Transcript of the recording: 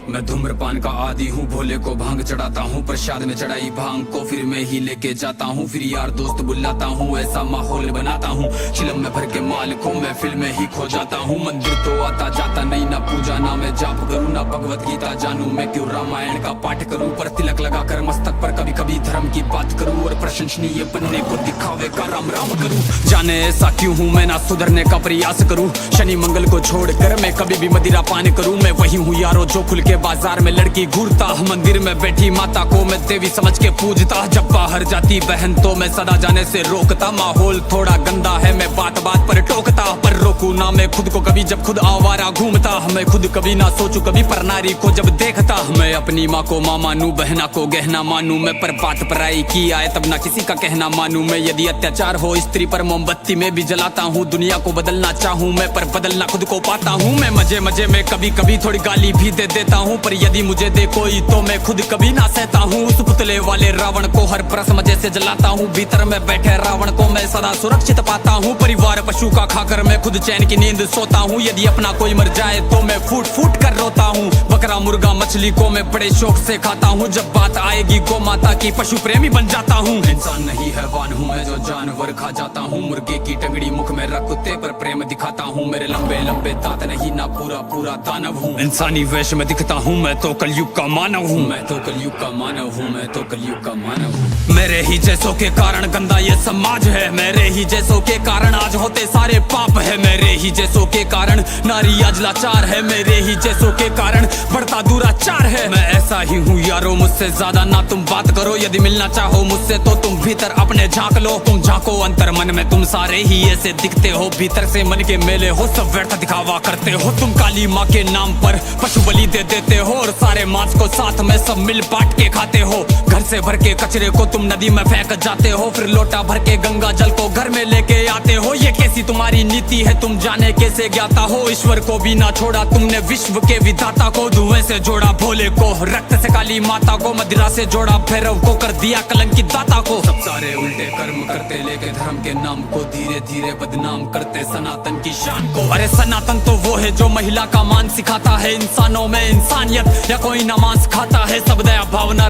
मैं धूम्रपान का आदी हूँ, भोले को भांग चढ़ाता हूँ, प्रसाद में चढ़ाई भांग को फिर मैं ही लेके जाता हूँ, फिर यार दोस्त बुलाता हूँ, ऐसा माहौल बनाता हूँ, चिलम में भर के माल को मैं फिल्म में ही खो जाता हूँ। मंदिर तो आता जाता नहीं, ना पूजा ना मैं जाप करूँ, ना भगवत गीता जानू, मैं क्यों रामायण का पाठ करूँ, पर तिलक लगा कर मस्तक पर कभी कभी धर्म की बात करूँ, और प्रशंसनीय बनने को दिखावे का राम राम करूँ। जाने ऐसा क्यों हूँ मैं, ना सुधरने का प्रयास करूँ, शनि मंगल को छोड़कर मैं कभी भी मदिरा पान करूँ। मैं वही हूँ यारो जो खुल के बाजार में लड़की घूरता, मंदिर में बैठी माता को मैं देवी समझ के पूजता, जब बाहर जाती बहन तो मैं सदा जाने से रोकता। माहौल थोड़ा गंदा है, मैं बात बात पर टोकता, पर रोकू ना मैं खुद को कभी जब खुद आवारा घूमता। मैं खुद कभी ना सोचू कभी पर नारी को जब देखता, मैं अपनी माँ को माँ मानू, बहना को गहना मानू, मैं पर बात पराई की आए तब ना किसी का कहना मानू। मैं यदि अत्याचार हो स्त्री पर मोमबत्ती में भी जलाता हूँ, दुनिया को बदलना चाहूँ मैं पर बदलना खुद को पाता हूँ। मैं मजे मजे में कभी कभी थोड़ी गाली भी दे देता हूँ, पर यदि मुझे दे कोई तो मैं खुद कभी ना सहता हूँ। उस पुतले वाले रावण को हर परस मजे से जलाता हूँ, भीतर में बैठे रावण को मैं सदा सुरक्षित पाता हूँ। परिवार पशु का खाकर मैं खुद चैन की नींद सोता हूँ, यदि अपना कोई मर जाए तो मैं फूट फूट कर रोता हूँ। बकरा मुर्गा मछली को मैं बड़े शौक से खाता हूँ, जब बात आएगी गौ माता की पशु प्रेमी बन जाता हूँ। इंसान नहीं हैवान हूँ मैं जो जानवर खा जाता हूँ, मुर्गे की टंगड़ी मुख में रख कुत्ते पर प्रेम दिखाता हूँ, मेरे लंबे लंबे दांत नहीं ना पूरा पूरा दानव हूँ। इंसानी वेश में दिखता हूँ मैं तो कलयुग का मानव हूँ, मैं तो कलयुग का मानव हूँ, मैं तो कलयुग का मानव हूँ। मेरे ही जैसों के कारण गंदा ये समाज है, मेरे ही जैसों के कारण आज होते सारे पाप है, मेरे ही जैसों के कारण नारी आज लाचार है, मेरे ही जैसों के कारण बढ़ता दुराचार है। मैं ऐसा ही हूँ यारो, मुझसे ज्यादा ना तुम बात करो, यदि मिलना चाहो मुझसे तो तुम भीतर अपने झांक लो। तुम झांको अंतर मन में, तुम सारे ही ऐसे दिखते हो, भीतर से मन के मेले हो, सब व्यर्थ दिखावा करते हो। तुम काली माँ के नाम पर पशु बलि दे देते हो, और सारे मांस को साथ में सब मिल बांट के खाते हो। घर से भर के कचरे को तुम नदी में फेंक जाते हो, फिर लोटा भर के गंगा जल को घर में लेके आते हो। ये कैसी तुम्हारी नीति है तुम जाने कैसे ज्ञाता हो, ईश्वर को भी ना छोड़ा तुमने विश्व के विधाता को। धुएं से जोड़ा भोले को, रक्त से काली माता को, मदिरा से जोड़ा भैरव को, कर दिया कलंकित दाता को। सब सारे उल्टे कर्म करते लेके धर्म के नाम को, धीरे धीरे बदनाम करते सनातन की शान को। अरे सनातन तो वो है जो महिला का मान सिखाता है, इंसानों में इंसानियत या कोई ना मांस खाता है, सब दया भावना